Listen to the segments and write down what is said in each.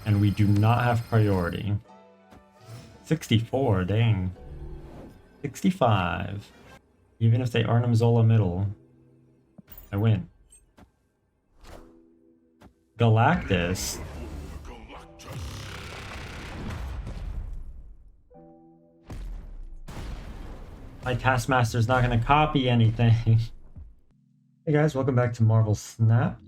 and we do not have priority. 64, dang. 65. Even if they Arnim Zola middle, I win. Galactus. My Taskmaster's not going to copy anything. Hey guys, welcome back to Marvel Snap.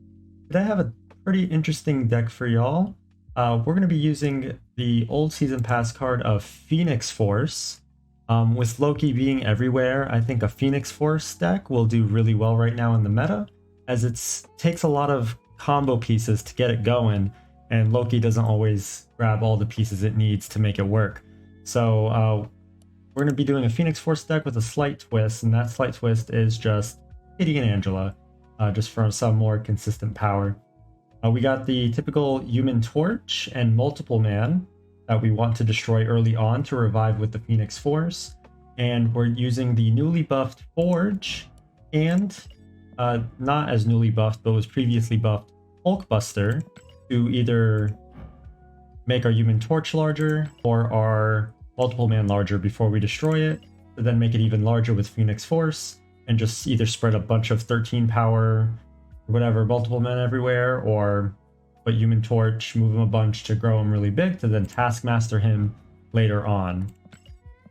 Today I have a pretty interesting deck for y'all. We're going to be using the old season pass card of Phoenix Force. With Loki being everywhere, I think a Phoenix Force deck will do really well right now in the meta, as it takes a lot of combo pieces to get it going, and Loki doesn't always grab all the pieces it needs to make it work. So we're going to be doing a Phoenix Force deck with a slight twist, and that slight twist is just Kitty and Angela, just for some more consistent power. We got the typical Human Torch and Multiple Man that we want to destroy early on to revive with the Phoenix Force, and we're using the newly buffed Forge and not as newly buffed but was previously buffed Hulkbuster to either make our Human Torch larger or our Multiple Man larger before we destroy it, to then make it even larger with Phoenix Force and just either spread a bunch of 13 power or whatever Multiple Men everywhere, or put Human Torch, move him a bunch to grow him really big to then Taskmaster him later on.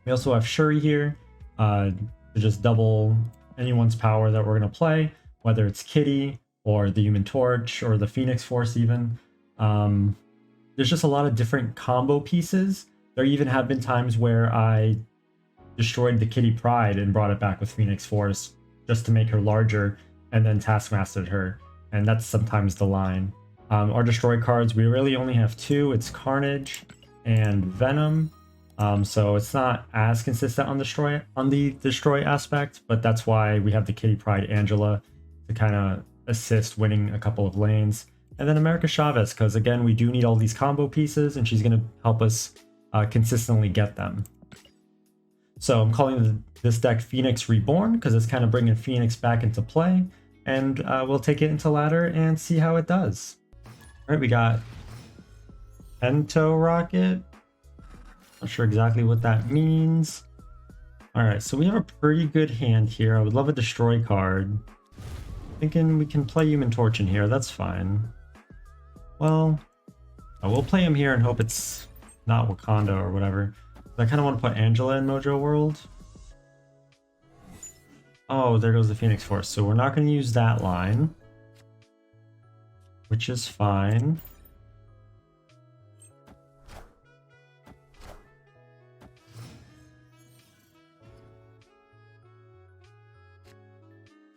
We also have Shuri here to just double anyone's power that we're going to play, whether it's Kitty or the Human Torch or the Phoenix Force even. There's just a lot of different combo pieces. There even have been times where I destroyed the Kitty Pride and brought it back with Phoenix Force just to make her larger and then Taskmastered her, and that's sometimes the line. Our destroy cards, we really only have two. It's Carnage and Venom, so it's not as consistent on the destroy aspect, but that's why we have the Kitty Pride Angela to kind of assist winning a couple of lanes, and then America Chavez, because again we do need all these combo pieces and she's going to help us consistently get them. So I'm calling this deck Phoenix Reborn because it's kind of bringing Phoenix back into play, and we'll take it into ladder and see how it does. All right, we got Pento Rocket. Not sure exactly what that means. All right, so we have a pretty good hand here. I would love a destroy card. Thinking we can play Human Torch in here. That's fine. Well, I will play him here and hope it's not Wakanda or whatever. I kind of want to put Angela in Mojo World. Oh, there goes the Phoenix Force. So we're not going to use that line, which is fine.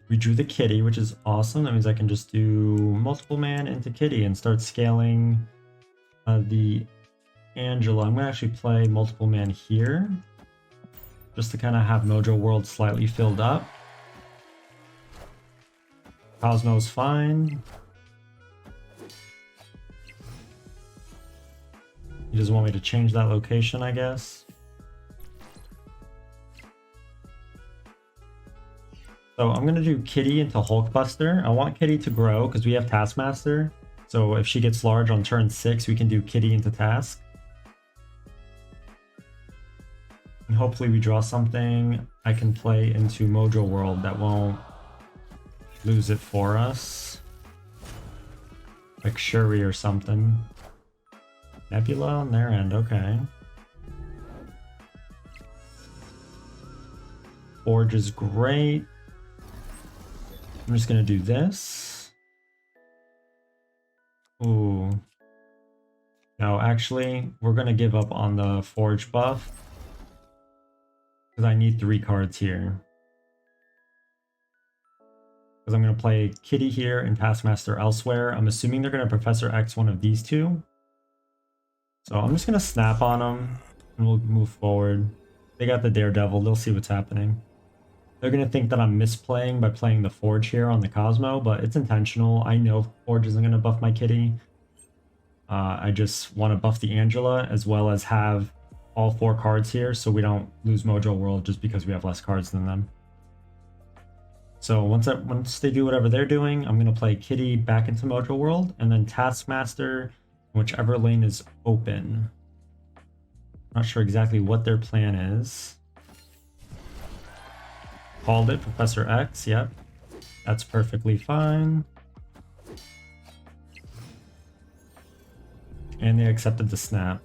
We drew the Kitty, which is awesome. That means I can just do Multiple Man into Kitty and start scaling the Angela. I'm going to actually play Multiple Man here, just to kind of have Mojo World slightly filled up. Cosmo's fine. He doesn't want me to change that location, I guess. So I'm going to do Kitty into Hulkbuster. I want Kitty to grow because we have Taskmaster. So if she gets large on turn 6, we can do Kitty into Task. And hopefully we draw something I can play into Mojo World that won't lose it for us. Like Shuri or something. Nebula on their end, okay. Forge is great. I'm just gonna do this. Ooh. No, actually, we're gonna give up on the Forge buff, because I need 3 cards here. Because I'm going to play Kitty here and Taskmaster elsewhere. I'm assuming they're going to Professor X one of these two. So I'm just going to snap on them and we'll move forward. They got the Daredevil. They'll see what's happening. They're going to think that I'm misplaying by playing the Forge here on the Cosmo, but it's intentional. I know Forge isn't going to buff my Kitty. I just want to buff the Angela as well as have all 4 cards here so we don't lose Mojo World just because we have less cards than them. So once they do whatever they're doing, I'm going to play Kitty back into Mojo World and then Taskmaster whichever lane is open. Not sure exactly what their plan is. Called it, Professor X, yep. That's perfectly fine. And they accepted the snap.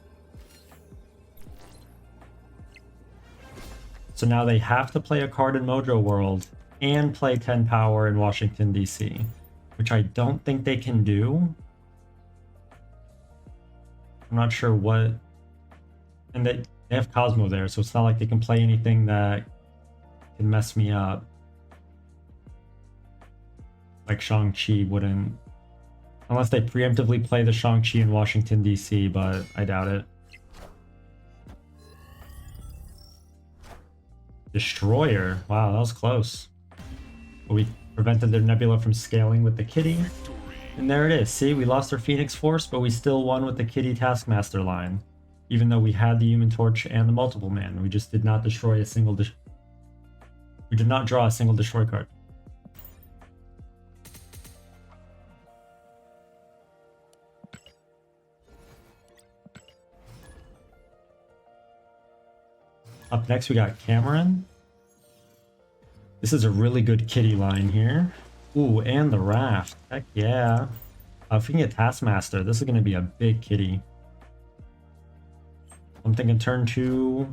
So now they have to play a card in Mojo World and play 10 power in Washington, D.C., which I don't think they can do. I'm not sure what... And they have Cosmo there, so it's not like they can play anything that can mess me up. Like Shang-Chi wouldn't... Unless they preemptively play the Shang-Chi in Washington, D.C., but I doubt it. Destroyer. Wow, that was close. But we prevented their Nebula from scaling with the Kitty. And there it is. See, we lost our Phoenix Force, but we still won with the Kitty Taskmaster line. Even though we had the Human Torch and the Multiple Man. We just did not destroy a single... We did not draw a single destroy card. Up next, we got Cameron. This is a really good Kitty line here. Ooh, and the Raft. Heck yeah. If we can get Taskmaster, this is going to be a big Kitty. I'm thinking turn 2.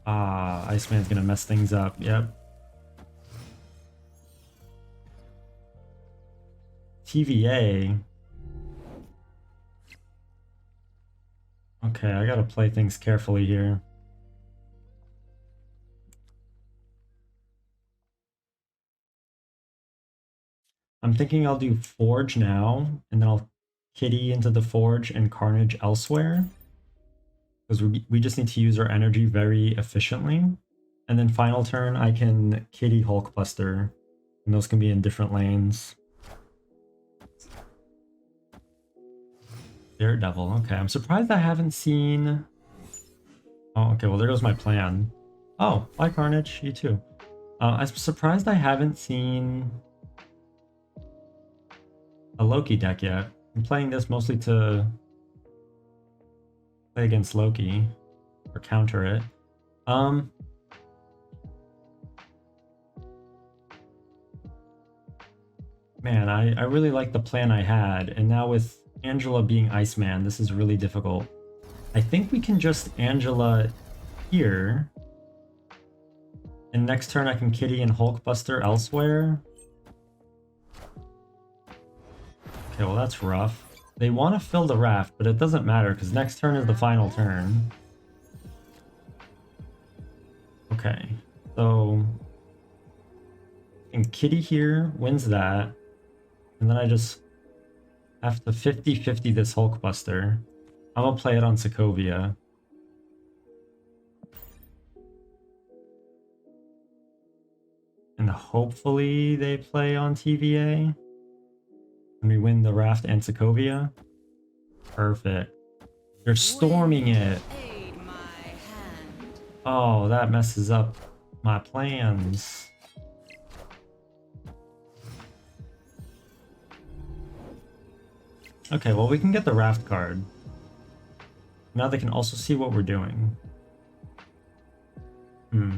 Iceman's going to mess things up. Yep. TVA. Okay, I got to play things carefully here. I'm thinking I'll do Forge now, and then I'll Kitty into the Forge and Carnage elsewhere. Because we just need to use our energy very efficiently. And then final turn, I can Kitty Hulkbuster, and those can be in different lanes. Daredevil, okay. I'm surprised I haven't seen... Oh, okay, well there goes my plan. Oh, bye Carnage, you too. I'm surprised I haven't seen... a Loki deck yet. I'm playing this mostly to play against Loki or counter it. Man, I really like the plan I had, and now with Angela being Iceman, this is really difficult. I think we can just Angela here, and next turn I can Kitty and Hulkbuster elsewhere. Okay, well that's rough. They want to fill the Raft, but it doesn't matter because next turn is the final turn. Okay, so... And Kitty here wins that. And then I just have to 50-50 this Hulkbuster. I'm gonna play it on Sokovia. And hopefully they play on TVA. And we win the Raft and Sokovia. Perfect. They're storming it. Oh, that messes up my plans. Okay, well we can get the Raft card. Now they can also see what we're doing. Do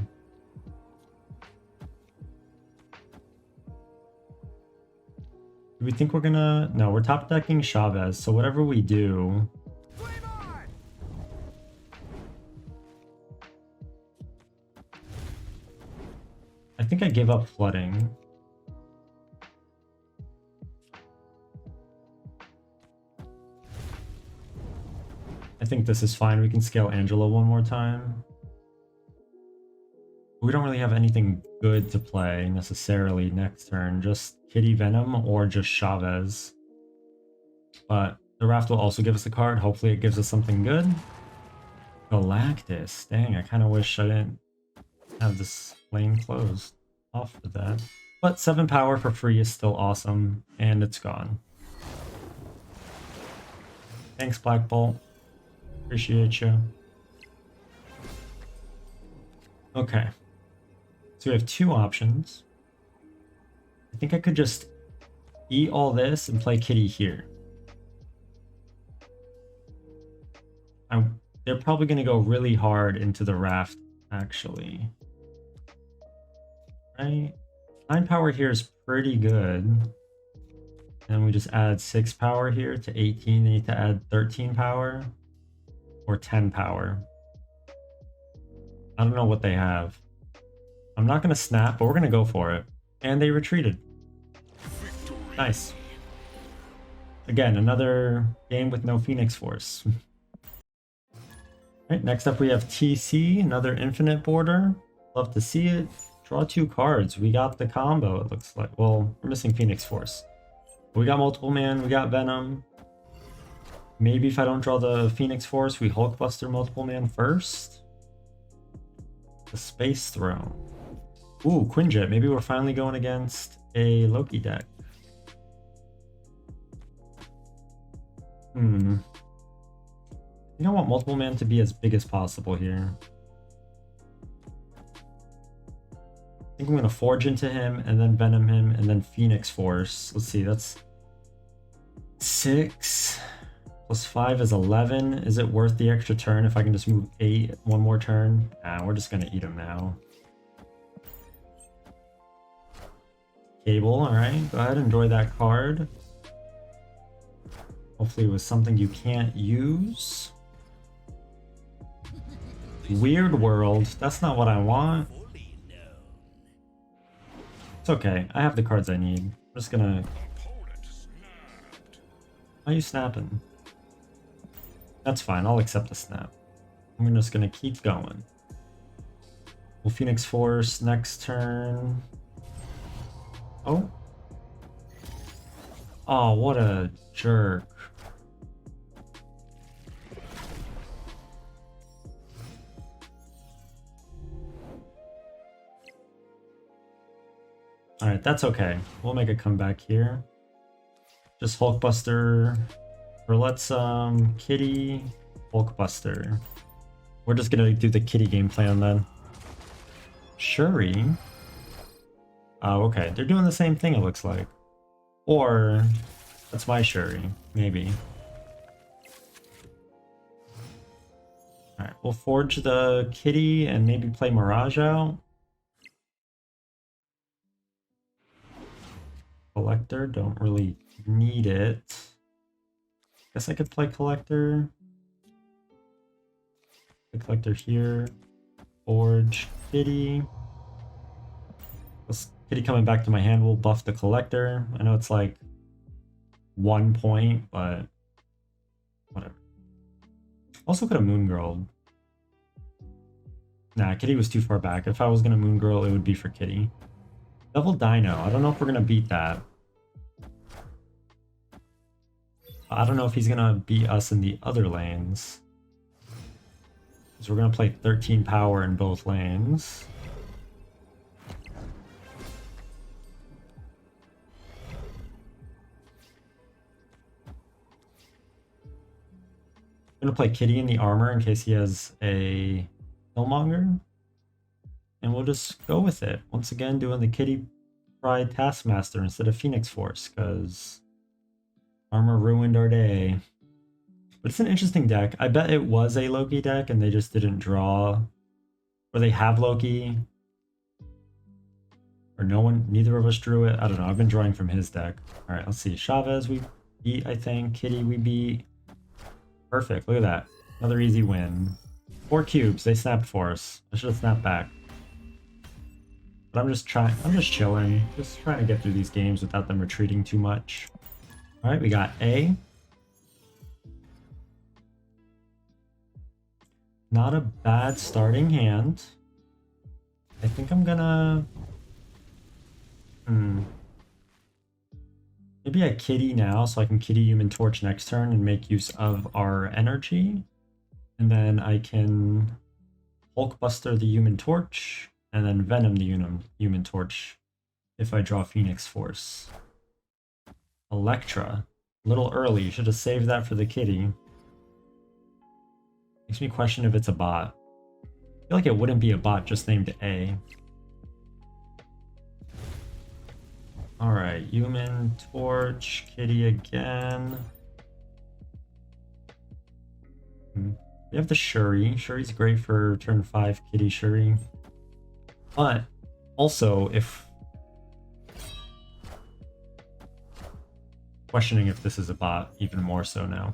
we think we're gonna... No, we're top decking Chavez, so whatever we do... I think I give up flooding. I think this is fine. We can scale Angela one more time. We don't really have anything good to play necessarily next turn. Just Kitty Venom or just Chavez. But the Raft will also give us a card. Hopefully it gives us something good. Galactus. Dang, I kind of wish I didn't have this lane closed off with that. But 7 power for free is still awesome. And it's gone. Thanks, Black Bolt. Appreciate you. Okay. So we have 2 options. I think I could just eat all this and play Kitty here. they're probably going to go really hard into the raft, actually. Right? 9 power here is pretty good. And we just add 6 power here to 18. They need to add 13 power or 10 power. I don't know what they have. I'm not going to snap, but we're going to go for it. And they retreated. Nice. Again, another game with no Phoenix Force. Right, next up we have TC, another infinite border. Love to see it. Draw 2 cards. We got the combo, it looks like. Well, we're missing Phoenix Force. We got multiple man, we got Venom. Maybe if I don't draw the Phoenix Force, we Hulkbuster multiple man first. The Space Throne. Ooh, Quinjet. Maybe we're finally going against a Loki deck. I think I want multiple man to be as big as possible here. I think I'm going to Forge into him, and then Venom him, and then Phoenix Force. Let's see, that's 6 plus 5 is 11. Is it worth the extra turn if I can just move 8 one more turn? Nah, we're just going to eat him now. Cable, alright, go ahead, enjoy that card. Hopefully it was something you can't use. Weird World, that's not what I want. It's okay, I have the cards I need. I'm just gonna... Why are you snapping? That's fine, I'll accept the snap. I'm just gonna keep going. We'll Phoenix Force next turn. Oh. Oh, what a jerk. Alright, that's okay. We'll make a comeback here. Just Hulkbuster. Or let's Kitty, Hulkbuster. We're just gonna do the Kitty game plan then. Shuri. Oh, okay. They're doing the same thing, it looks like. Or that's my Shuri, maybe. Alright, we'll forge the Kitty and maybe play Mirage out. Collector, don't really need it. Guess I could play Collector. The Collector here. Forge Kitty. Kitty coming back to my hand will buff the Collector. I know it's like 1 point, but whatever. Also could have Moon Girl. Nah, Kitty was too far back. If I was gonna Moon Girl, it would be for Kitty. Double Dino. I don't know if we're gonna beat that. I don't know if he's gonna beat us in the other lanes. So we're gonna play 13 power in both lanes. I'm gonna play Kitty in the armor in case he has a Killmonger. And we'll just go with it. Once again, doing the Kitty Pride Taskmaster instead of Phoenix Force, because armor ruined our day. But it's an interesting deck. I bet it was a Loki deck and they just didn't draw. Or they have Loki. Or neither of us drew it. I don't know. I've been drawing from his deck. Alright, let's see. Chavez we beat, I think. Kitty we beat. Perfect. Look at that. Another easy win. 4 cubes. They snapped for us. I should have snapped back. But I'm just chilling. Just trying to get through these games without them retreating too much. Alright, we got A. Not a bad starting hand. I think I'm gonna... Maybe a Kitty now, so I can Kitty Human Torch next turn and make use of our energy. And then I can Hulkbuster the Human Torch, and then Venom the Human Torch if I draw Phoenix Force. Electra. A little early, should have saved that for the Kitty. Makes me question if it's a bot. I feel like it wouldn't be a bot just named A. Alright, Human Torch, Kitty again. We have the Shuri. Shuri's great for turn 5 Kitty Shuri. But also, if questioning if this is a bot even more so now.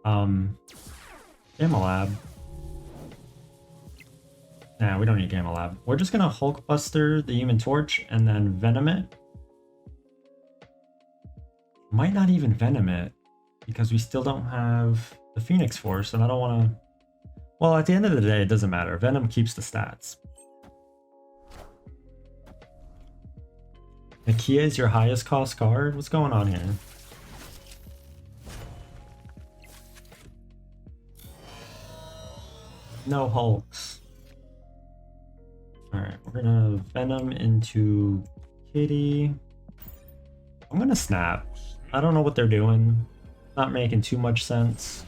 Gamma Lab. Nah, we don't need Gamma Lab. We're just gonna Hulkbuster the Human Torch and then Venom it. Might not even Venom it because we still don't have the Phoenix Force, and I don't want to. Well, at the end of the day, it doesn't matter. Venom keeps the stats. Nakia is your highest cost card? What's going on here? No Hulks. Alright, we're gonna Venom into Kitty. I'm gonna Snap. I don't know what they're doing. Not making too much sense.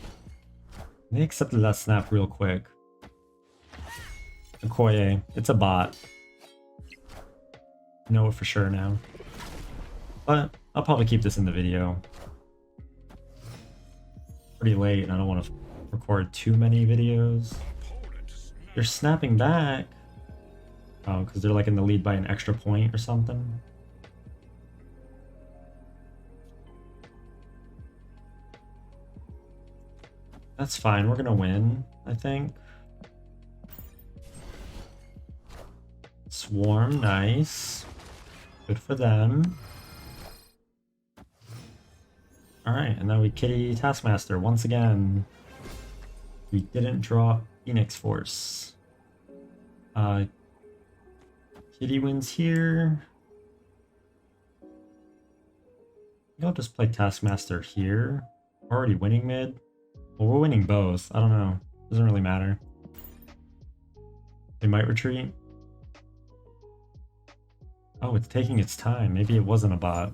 They accepted that Snap real quick. Okoye, it's a bot. I know it for sure now. But I'll probably keep this in the video. Pretty late and I don't want to record too many videos. They're snapping back. Oh, because they're like in the lead by an extra point or something. That's fine, we're gonna win, I think. Swarm, nice. Good for them. Alright, and then we Kitty Taskmaster once again. We didn't draw Phoenix Force. Kitty wins here. I'll just play Taskmaster here. We're already winning mid. Well, we're winning both. I don't know. Doesn't really matter. They might retreat. Oh, it's taking its time. Maybe it wasn't a bot.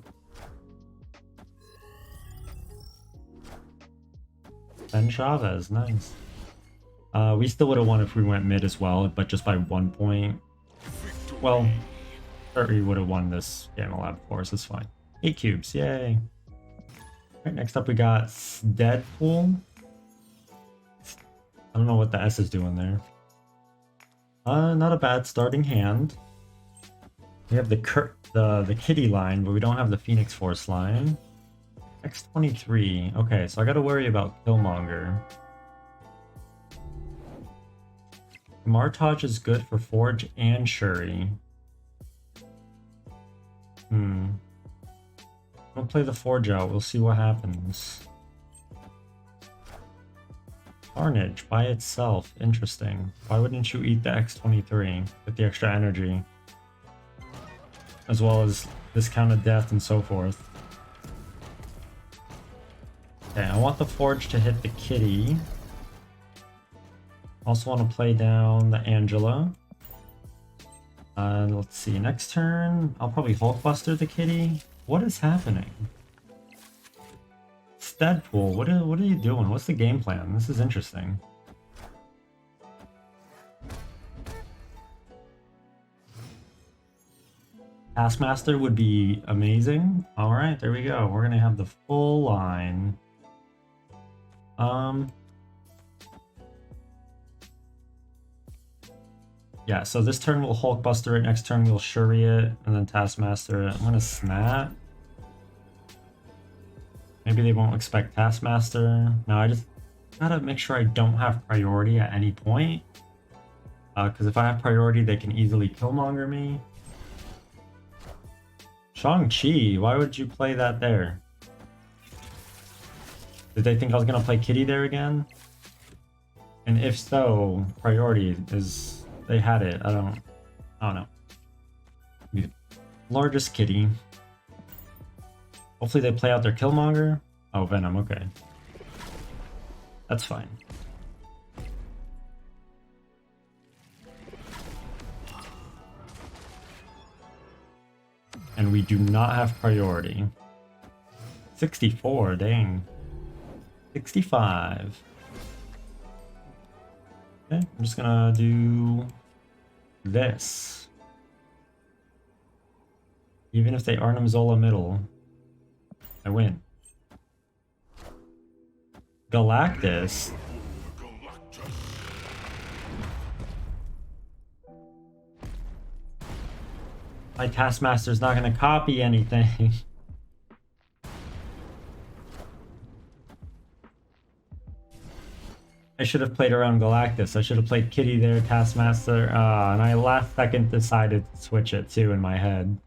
Ben Chavez, nice. We still would have won if we went mid as well, but just by 1 point. Well, or we would have won this Gamma Lab course, it's fine. 8 cubes, yay. Alright, next up we got Deadpool. I don't know what the S is doing there. Not a bad starting hand. We have the Kitty line, but we don't have the Phoenix Force line. X23. Okay, so I gotta worry about Killmonger. Martage is good for Forge and Shuri. I'll play the Forge out, we'll see what happens. Carnage by itself, interesting. Why wouldn't you eat the X23 with the extra energy? As well as discounted death and so forth. Okay, I want the Forge to hit the Kitty. Also want to play down the Angela. Let's see, next turn, I'll probably Hulkbuster the Kitty. What is happening? It's Deadpool, what are you doing? What's the game plan? This is interesting. Taskmaster would be amazing. Alright, there we go. We're gonna have the full line. Yeah, so this turn we'll Hulkbuster it, next turn we'll Shuri it, and then Taskmaster it. I'm gonna Snap. Maybe they won't expect Taskmaster. No, I just gotta make sure I don't have priority at any point. Because if I have priority, they can easily Killmonger me. Shang-Chi, why would you play that there? Did they think I was gonna play Kitty there again? And if so, priority is... They had it. I don't know. The largest Kitty. Hopefully they play out their Killmonger. Oh, Venom, okay. That's fine. And we do not have priority. 64, dang. 65. Okay, I'm just gonna do this. Even if they Arnim Zola middle, I win. Galactus. My Taskmaster's not going to copy anything. I should have played around Galactus. I should have played Kitty there, Taskmaster. And I last second decided to switch it too in my head.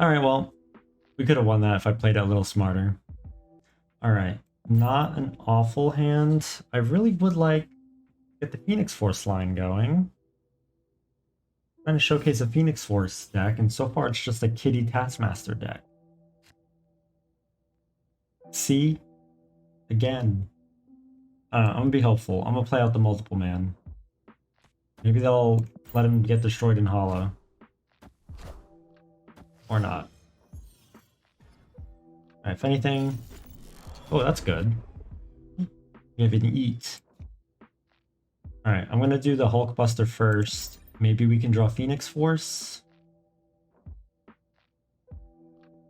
Alright, well, we could have won that if I played it a little smarter. Alright, not an awful hand. I really would like to get the Phoenix Force line going. Trying to showcase a Phoenix Force deck, and so far it's just a Kitty Taskmaster deck. See? Again. I'm gonna be helpful. I'm gonna play out the multiple man. Maybe they'll let him get destroyed in Hollow. Or not. Alright, if anything... Oh, that's good. Give it an eat. Alright, I'm gonna do the Hulkbuster first. Maybe we can draw Phoenix Force.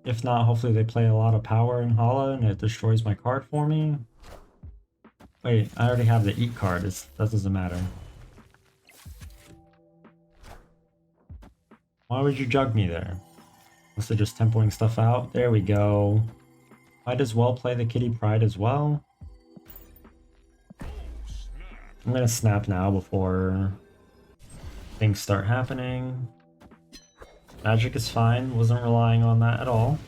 If not, hopefully they play a lot of power in Hollow and it destroys my card for me. Wait, I already have the Eat card. That doesn't matter. Why would you jug me there? Unless they're just tempoing stuff out. There we go. Might as well play the Kitty Pride as well. I'm gonna snap now before things start happening. Magic is fine. Wasn't relying on that at all.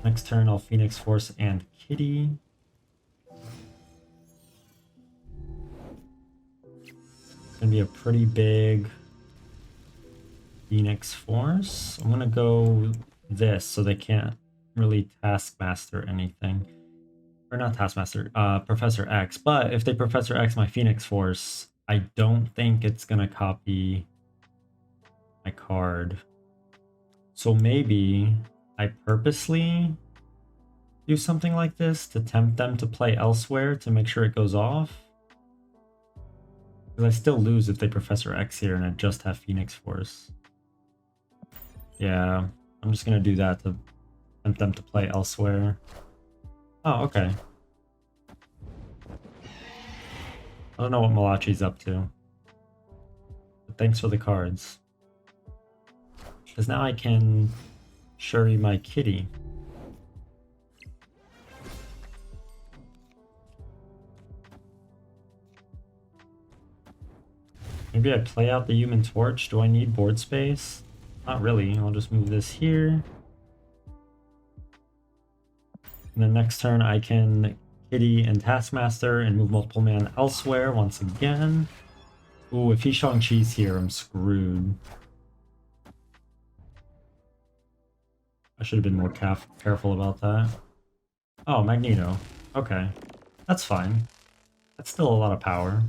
Next turn, I'll Phoenix Force and Kitty. It's gonna be a pretty big Phoenix Force. I'm gonna go this so they can't really Taskmaster anything. Or not Taskmaster, Professor X. But if they Professor X my Phoenix Force, I don't think it's gonna copy my card. So maybe I purposely do something like this to tempt them to play elsewhere to make sure it goes off. Because I still lose if they Professor X here and I just have Phoenix Force. Yeah, I'm just gonna do that to tempt them to play elsewhere. Oh, okay. I don't know what Malachi's up to. But thanks for the cards. Because now I can Shuri my Kitty. Maybe I play out the Human Torch. Do I need board space? Not really. I'll just move this here. And then next turn I can Kitty and Taskmaster and move multiple man elsewhere once again. Ooh, if he's Shang-Chi's here, I'm screwed. I should have been more careful about that. Oh, Magneto. Okay. That's fine. That's still a lot of power.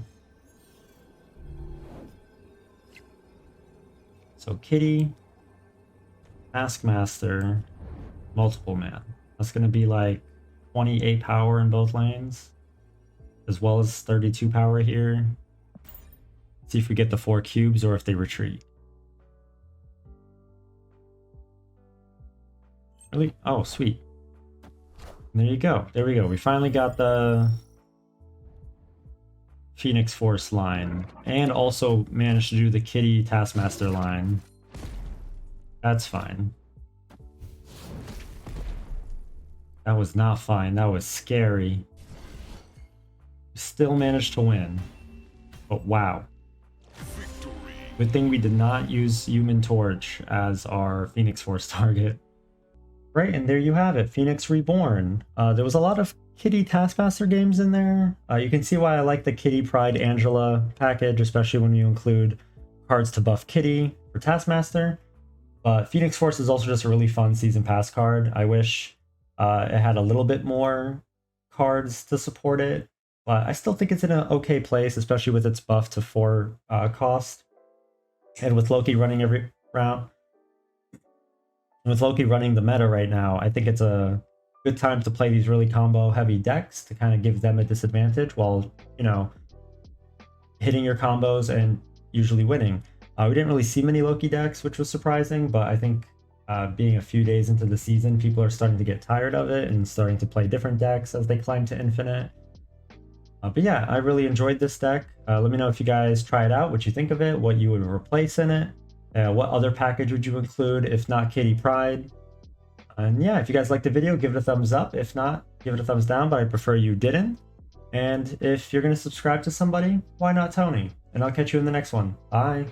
So Kitty, Taskmaster, multiple man. That's going to be like 28 power in both lanes, as well as 32 power here. See if we get the 4 cubes or if they retreat. Really? Oh, sweet. And there you go. There we go. We finally got the Phoenix Force line, and also managed to do the Kitty Taskmaster line. That's fine. That was not fine. That was scary. Still managed to win. But wow. Good thing we did not use Human Torch as our Phoenix Force target. Right, and there you have it, Phoenix Reborn. There was a lot of Kitty Taskmaster games in there. You can see why I like the Kitty Pride Angela package, especially when you include cards to buff Kitty for Taskmaster. But Phoenix Force is also just a really fun Season Pass card. I wish it had a little bit more cards to support it, but I still think it's in an okay place, especially with its buff to 4 cost. And with Loki running every round. With Loki running the meta right now, I think it's a good time to play these really combo heavy decks to kind of give them a disadvantage while, you know, hitting your combos and usually winning. We didn't really see many Loki decks, which was surprising, but I think being a few days into the season, people are starting to get tired of it and starting to play different decks as they climb to infinite. But yeah, I really enjoyed this deck. Let me know if you guys try it out, what you think of it, what you would replace in it, what other package would you include if not Kitty Pryde. And yeah, if you guys liked the video, give it a thumbs up. If not, give it a thumbs down, but I prefer you didn't. And if you're going to subscribe to somebody, why not Tony? And I'll catch you in the next one. Bye.